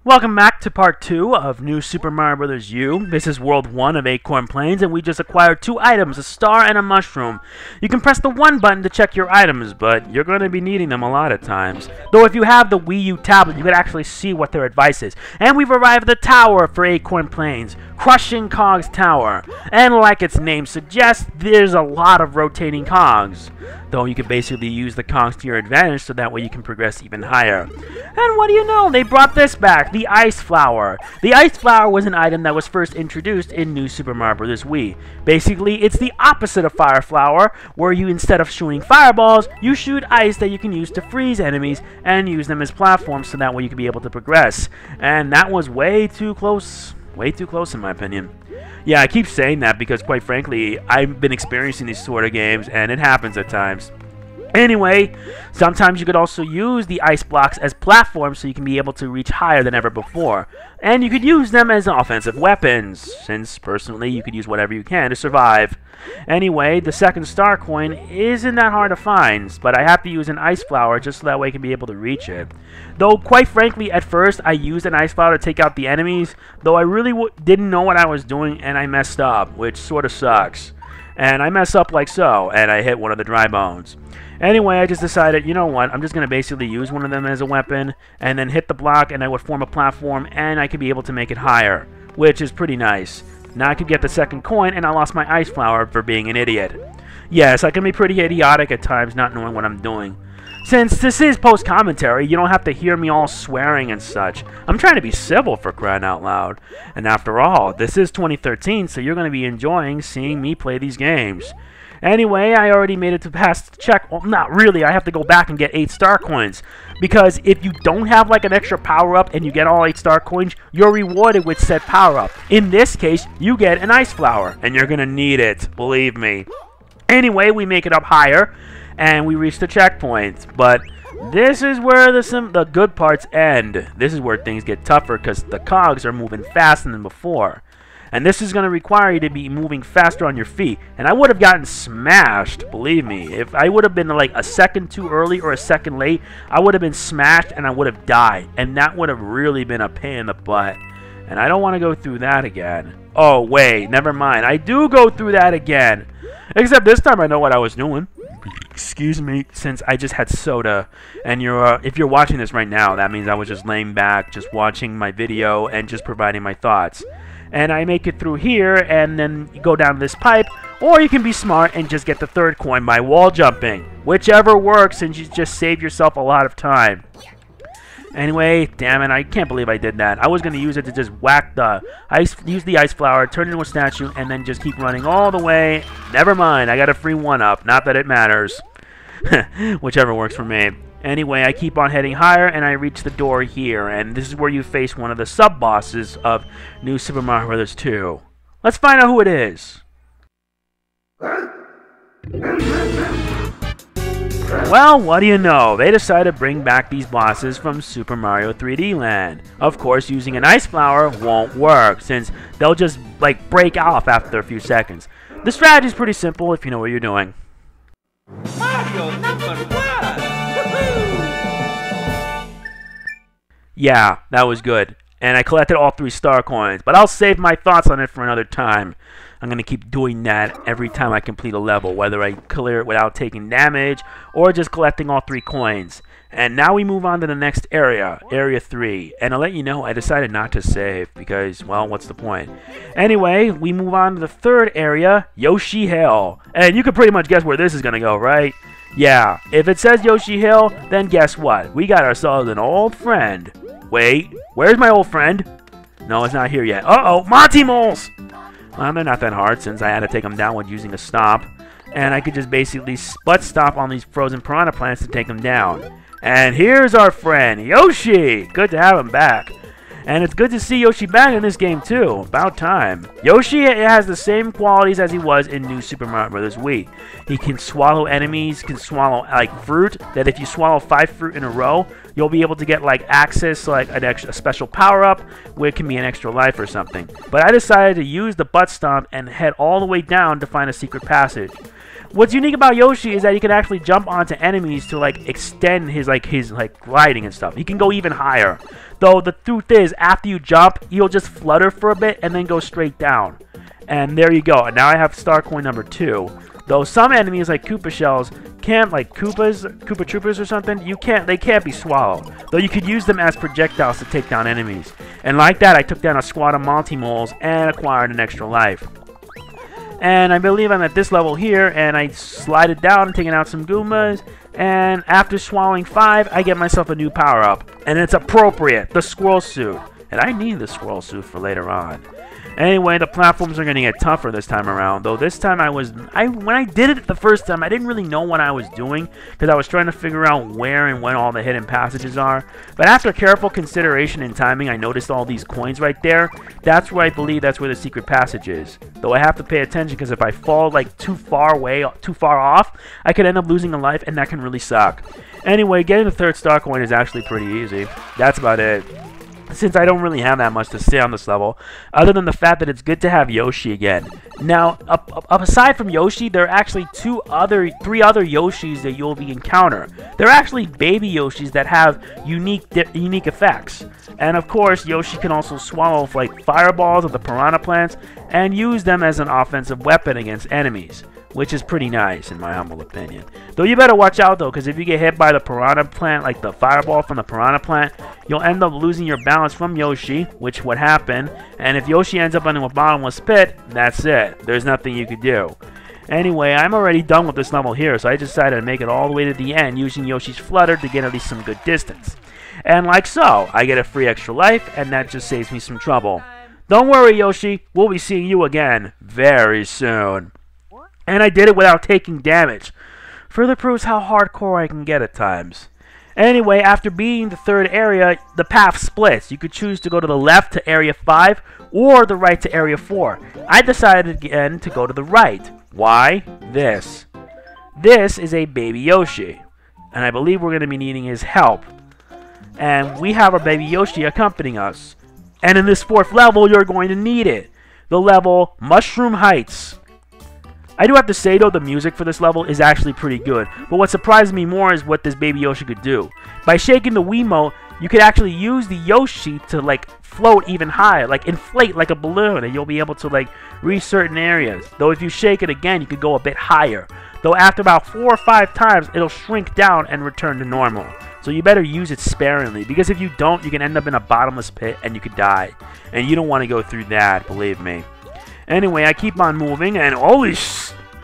Welcome back to part 2 of New Super Mario Bros. U. This is World 1 of Acorn Plains, and we just acquired 2 items, a star and a mushroom. You can press the 1 button to check your items, but you're going to be needing them a lot of times. Though if you have the Wii U tablet, you can actually see what their advice is. And we've arrived at the tower for Acorn Plains, Crushing-Cogs Tower. And like its name suggests, there's a lot of rotating cogs. Though you can basically use the cogs to your advantage, so that way you can progress even higher. And what do you know, they brought this back, the Ice Flower. The Ice Flower was an item that was first introduced in New Super Mario Bros. Wii. Basically, it's the opposite of Fire Flower, where you, instead of shooting fireballs, you shoot ice that you can use to freeze enemies and use them as platforms, so that way you can be able to progress. And that was way too close in my opinion. Yeah, I keep saying that because, quite frankly, I've been experiencing these sort of games, and it happens at times. Anyway, sometimes you could also use the ice blocks as platforms so you can be able to reach higher than ever before. And you could use them as offensive weapons, since, personally, you could use whatever you can to survive. Anyway, the second star coin isn't that hard to find, but I have to use an ice flower just so that way I can be able to reach it. Though, quite frankly, at first, I used an ice flower to take out the enemies, though I really didn't know what I was doing, and I messed up, which sort of sucks. And I mess up like so, and I hit one of the dry bones. Anyway, I just decided, you know what, I'm just going to basically use one of them as a weapon, and then hit the block, and I would form a platform, and I could be able to make it higher, which is pretty nice. Now I could get the second coin, and I lost my ice flower for being an idiot. Yes, I can be pretty idiotic at times, not knowing what I'm doing. Since this is post-commentary, you don't have to hear me all swearing and such. I'm trying to be civil, for crying out loud. And after all, this is 2013, so you're going to be enjoying seeing me play these games. Anyway, I already made it to past the check. Well, not really. I have to go back and get 8 star coins. Because if you don't have like an extra power-up and you get all 8 star coins, you're rewarded with said power-up. In this case, you get an ice flower. And you're going to need it, believe me. Anyway, we make it up higher. And we reach the checkpoint. But this is where the good parts end. This is where things get tougher because the cogs are moving faster than before. And this is going to require you to be moving faster on your feet. And I would have gotten smashed, believe me. If I would have been like a second too early or a second late, I would have been smashed and I would have died. And that would have really been a pain in the butt. And I don't want to go through that again. Oh, wait, never mind. I do go through that again. Except this time I know what I was doing. Excuse me, since I just had soda. And if you're watching this right now, that means I was just laying back, just watching my video and just providing my thoughts. And I make it through here, and then you go down this pipe, or you can be smart and just get the third coin by wall jumping. Whichever works, and you just save yourself a lot of time. Anyway, damn it, I can't believe I did that. I was going to use it to just whack the ice, use the ice flower, turn it into a statue, and then just keep running all the way. Never mind, I got a free 1-up. Not that it matters. Whichever works for me. Anyway, I keep on heading higher, and I reach the door here, and this is where you face one of the sub-bosses of New Super Mario Bros. 2. Let's find out who it is. Well, what do you know? They decided to bring back these bosses from Super Mario 3D Land. Of course, using an ice flower won't work, since they'll just, like, break off after a few seconds. The strategy is pretty simple if you know what you're doing. Mario #1! Yeah, that was good. And I collected all 3 star coins, but I'll save my thoughts on it for another time. I'm going to keep doing that every time I complete a level, whether I clear it without taking damage or just collecting all 3 coins. And now we move on to the next area, Area 3. And I'll let you know I decided not to save because, well, what's the point? Anyway, we move on to the third area, Yoshi Hill. And you can pretty much guess where this is going to go, right? Yeah, if it says Yoshi Hill, then guess what? We got ourselves an old friend. Wait, where's my old friend? No, it's not here yet. Uh-oh, Monty Moles! Well, they're not that hard since I had to take them down with using a stomp. And I could just basically butt stomp on these frozen piranha plants to take them down. And here's our friend, Yoshi! Good to have him back. And it's good to see Yoshi back in this game too. About time. Yoshi has the same qualities as he was in New Super Mario Bros. Wii. He can swallow enemies, can swallow like fruit, that if you swallow 5 fruit in a row, you'll be able to get like access to like a special power-up where it can be an extra life or something. But I decided to use the butt stomp and head all the way down to find a secret passage. What's unique about Yoshi is that he can actually jump onto enemies to like extend his gliding and stuff. He can go even higher. Though the truth is, after you jump, he'll just flutter for a bit and then go straight down. And there you go. Now I have star coin number 2. Though some enemies like Koopa shells can't, like Koopa Troopers or something, they can't be swallowed. Though you could use them as projectiles to take down enemies. And like that, I took down a squad of multi-moles and acquired an extra life. And I believe I'm at this level here, and I slide it down, taking out some Goombas, and after swallowing 5, I get myself a new power-up. And it's appropriate, the squirrel suit. And I need the squirrel suit for later on. Anyway, the platforms are going to get tougher this time around, though this time when I did it the first time, I didn't really know what I was doing, because I was trying to figure out where and when all the hidden passages are. But after careful consideration and timing, I noticed all these coins right there. That's where I believe that's where the secret passage is. Though I have to pay attention, because if I fall like too far off, I could end up losing a life, and that can really suck. Anyway, getting the 3rd star coin is actually pretty easy. That's about it. Since I don't really have that much to say on this level, other than the fact that it's good to have Yoshi again. Now, aside from Yoshi, there are actually 3 other Yoshis that you'll be encounter. They're actually baby Yoshis that have unique effects. And of course, Yoshi can also swallow like fireballs of the Piranha plants and use them as an offensive weapon against enemies, which is pretty nice in my humble opinion. Though you better watch out though, because if you get hit by the Piranha plant, like the fireball from the Piranha plant, you'll end up losing your balance from Yoshi, which would happen, and if Yoshi ends up in a bottomless pit, that's it. There's nothing you could do. Anyway, I'm already done with this level here, so I decided to make it all the way to the end using Yoshi's Flutter to get at least some good distance. And like so, I get a free extra life, and that just saves me some trouble. Don't worry, Yoshi, we'll be seeing you again very soon. And I did it without taking damage. Further proves how hardcore I can get at times. Anyway, after beating the 3rd area, the path splits. You could choose to go to the left to Area 5 or the right to Area 4. I decided again to go to the right. Why? This. This is a baby Yoshi. And I believe we're going to be needing his help. And we have our baby Yoshi accompanying us. And in this 4th level, you're going to need it. The level Mushroom Heights. I do have to say though, the music for this level is actually pretty good, but what surprised me more is what this baby Yoshi could do. By shaking the Wiimote, you could actually use the Yoshi to like float even higher, like inflate like a balloon, and you'll be able to like reach certain areas. Though if you shake it again, you could go a bit higher. Though after about 4 or 5 times, it'll shrink down and return to normal. So you better use it sparingly, because if you don't, you can end up in a bottomless pit and you could die. And you don't want to go through that, believe me. Anyway, I keep on moving, and holy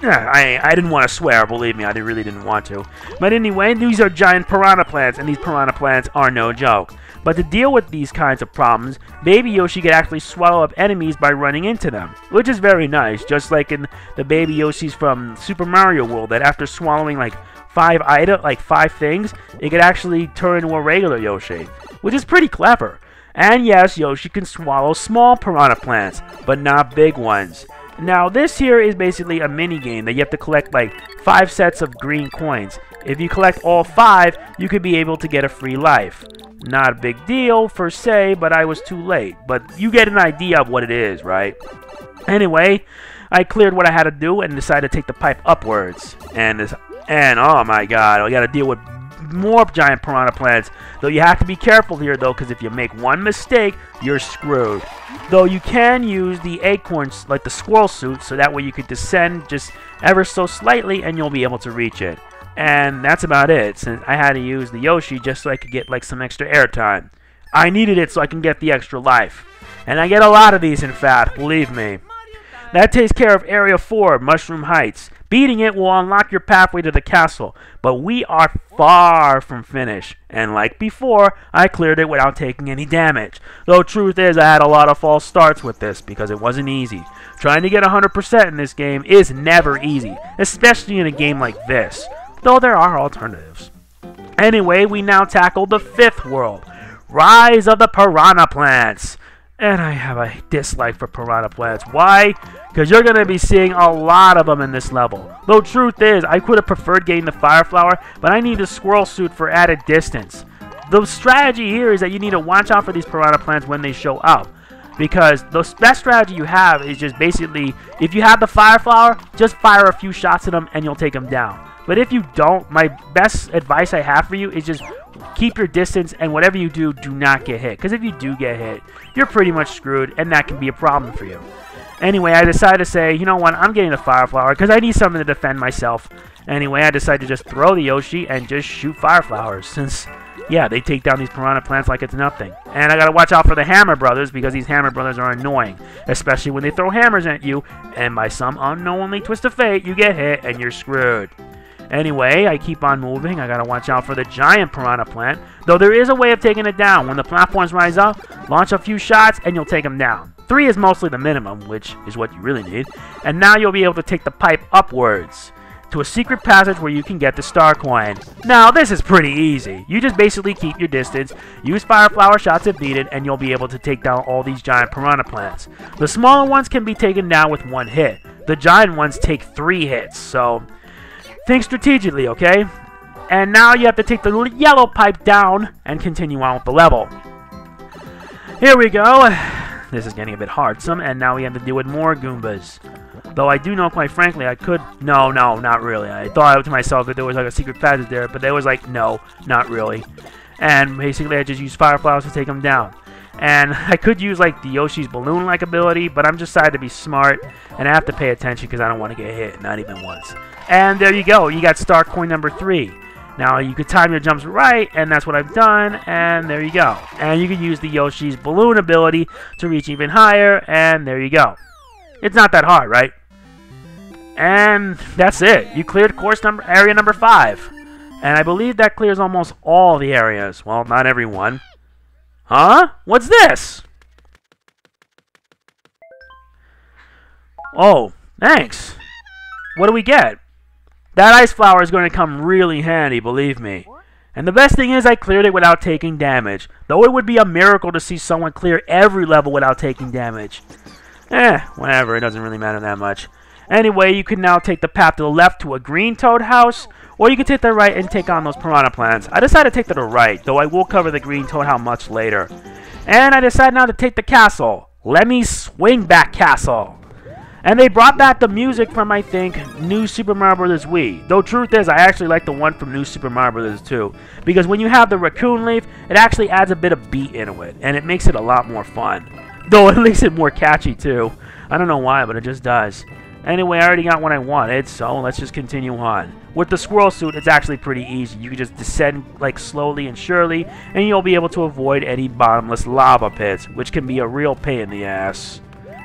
I didn't want to swear, believe me, I really didn't want to. But anyway, these are giant Piranha plants, and these Piranha plants are no joke. But to deal with these kinds of problems, Baby Yoshi can actually swallow up enemies by running into them, which is very nice, just like in the Baby Yoshis from Super Mario World, that after swallowing like 5 things, it could actually turn into a regular Yoshi, which is pretty clever. And yes, Yoshi can swallow small Piranha plants, but not big ones. Now, this here is basically a mini game that you have to collect like 5 sets of green coins. If you collect all 5, you could be able to get a free life. Not a big deal, per se, but I was too late. But you get an idea of what it is, right? Anyway, I cleared what I had to do and decided to take the pipe upwards. And oh my god, I gotta deal with more giant Piranha plants. Though you have to be careful here though, because if you make one mistake, you're screwed. Though you can use the acorns, like the squirrel suit, so that way you could descend just ever so slightly and you'll be able to reach it. And that's about it, since I had to use the Yoshi just so I could get like some extra airtime. I needed it so I can get the extra life. And I get a lot of these, in fact, believe me. That takes care of Area 4, Mushroom Heights. Beating it will unlock your pathway to the castle, but we are far from finished. And like before, I cleared it without taking any damage. Though truth is, I had a lot of false starts with this because it wasn't easy. Trying to get 100% in this game is never easy, especially in a game like this. Though there are alternatives. Anyway, we now tackle the 5th world, Rise of the Piranha Plants. And I have a dislike for Piranha Plants. Why? Because you're going to be seeing a lot of them in this level. Though truth is, I could have preferred getting the Fire Flower, but I need a squirrel suit for added distance. The strategy here is that you need to watch out for these Piranha plants when they show up. Because the best strategy you have is just basically, if you have the fire flower, just fire a few shots at them and you'll take them down. But if you don't, my best advice I have for you is just keep your distance, and whatever you do, do not get hit. Because if you do get hit, you're pretty much screwed, and that can be a problem for you. Anyway, I decided to say, you know what, I'm getting the fire flower because I need something to defend myself. Anyway, I decided to just throw the Yoshi and just shoot fire flowers, since, yeah, they take down these Piranha plants like it's nothing. And I gotta watch out for the Hammer Brothers, because these Hammer Brothers are annoying, especially when they throw hammers at you, and by some unknowingly twist of fate, you get hit and you're screwed. Anyway, I keep on moving. I gotta watch out for the giant Piranha plant, though there is a way of taking it down. When the platforms rise up, launch a few shots and you'll take them down. 3 is mostly the minimum, which is what you really need. And now you'll be able to take the pipe upwards to a secret passage where you can get the star coin. Now, this is pretty easy. You just basically keep your distance, use fire flower shots if needed, and you'll be able to take down all these giant Piranha plants. The smaller ones can be taken down with 1 hit. The giant ones take 3 hits, so think strategically, okay? And now you have to take the little yellow pipe down and continue on with the level. Here we go. This is getting a bit hardsome, and now we have to deal with more Goombas. Though I do know, quite frankly, I could... No, not really. I thought to myself that there was like a secret passage there, but they was like, no, not really. And basically, I just used fire flowers to take them down. And I could use like the Yoshi's balloon-like ability, but I'm just decided to be smart, and I have to pay attention because I don't want to get hit, not even once. And there you go. You got star coin number 3. Now, you could time your jumps right, and that's what I've done, and there you go. And you can use the Yoshi's balloon ability to reach even higher, and there you go. It's not that hard, right? And that's it. You cleared area number 5. And I believe that clears almost all the areas. Well, not every one. Huh? What's this? Oh, thanks. What do we get? That ice flower is going to come really handy, believe me. And the best thing is I cleared it without taking damage. Though it would be a miracle to see someone clear every level without taking damage. Whatever, it doesn't really matter that much. Anyway, you can now take the path to the left to a green toad house, or you can take the right and take on those Piranha plants. I decided to take the right, though I will cover the green toad house much later. And I decided now to take the castle, Lemmy's Swingback Castle. And they brought back the music from, I think, New Super Mario Bros. Wii. Though truth is, I actually like the one from New Super Mario Bros. 2. Because when you have the raccoon leaf, it actually adds a bit of beat into it. And it makes it a lot more fun. Though it makes it more catchy, too. I don't know why, but it just does. Anyway, I already got what I wanted, so let's just continue on. With the squirrel suit, it's actually pretty easy. You can just descend like slowly and surely, and you'll be able to avoid any bottomless lava pits, which can be a real pain in the ass.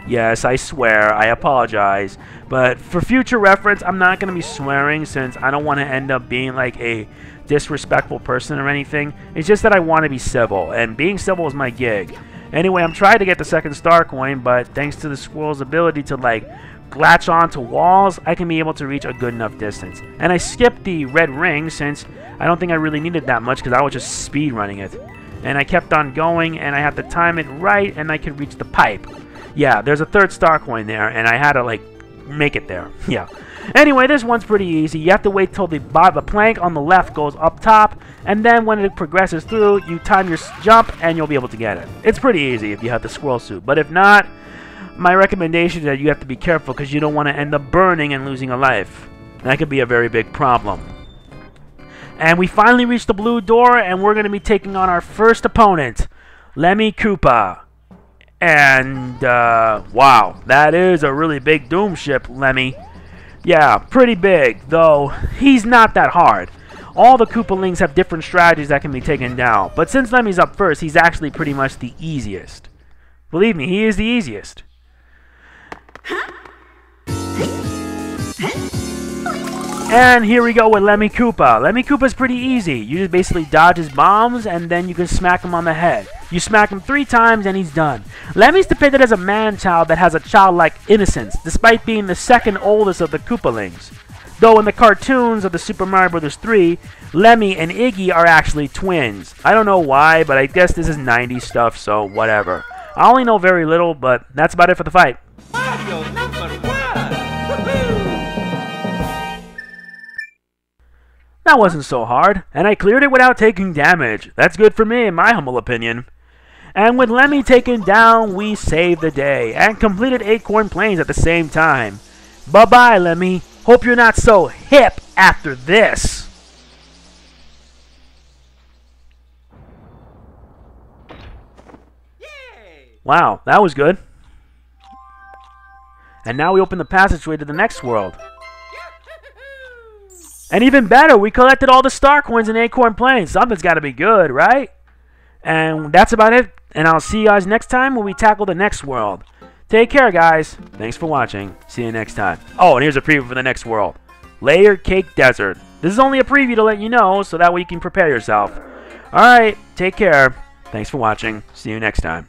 Yes, I swear, I apologize. But for future reference, I'm not going to be swearing since I don't want to end up being like a disrespectful person or anything. It's just that I want to be civil, and being civil is my gig. Anyway, I'm trying to get the second star coin, but thanks to the squirrel's ability to like latch onto walls, I can be able to reach a good enough distance. And I skipped the red ring since I don't think I really needed that much because I was just speed running it. And I kept on going, and I had to time it right, and I could reach the pipe. Yeah, there's a third star coin there, and I had to like make it there. Yeah. Anyway, this one's pretty easy. You have to wait till the plank on the left goes up top, and then when it progresses through, you time your jump, and you'll be able to get it. It's pretty easy if you have the squirrel suit, but if not, my recommendation is that you have to be careful because you don't want to end up burning and losing a life. That could be a very big problem. And we finally reached the blue door, and we're going to be taking on our first opponent, Lemmy Koopa. And, wow, that is a really big Doom ship, Lemmy. Yeah, pretty big, though he's not that hard. All the Koopalings have different strategies that can be taken down, but since Lemmy's up first, he's actually pretty much the easiest. Believe me, he is the easiest. And here we go with Lemmy Koopa. Lemmy Koopa's pretty easy. You just basically dodge his bombs, and then you can smack him on the head. You smack him 3 times, and he's done. Lemmy's depicted as a man-child that has a childlike innocence, despite being the second oldest of the Koopalings. Though in the cartoons of the Super Mario Bros. 3, Lemmy and Iggy are actually twins. I don't know why, but I guess this is 90s stuff, so whatever. I only know very little, but that's about it for the fight. Mario number 1! Woohoo! That wasn't so hard, and I cleared it without taking damage. That's good for me, in my humble opinion. And with Lemmy taken down, we saved the day, and completed Acorn Plains at the same time. Bye-bye, Lemmy. Hope you're not so hip after this. Yay! Wow, that was good. And now we open the passageway to the next world. And even better, we collected all the star coins in Acorn Plains. Something's got to be good, right? And that's about it. And I'll see you guys next time when we tackle the next world. Take care, guys. Thanks for watching. See you next time. Oh, and here's a preview for the next world. Layer Cake Desert. This is only a preview to let you know, so that way you can prepare yourself. Alright, take care. Thanks for watching. See you next time.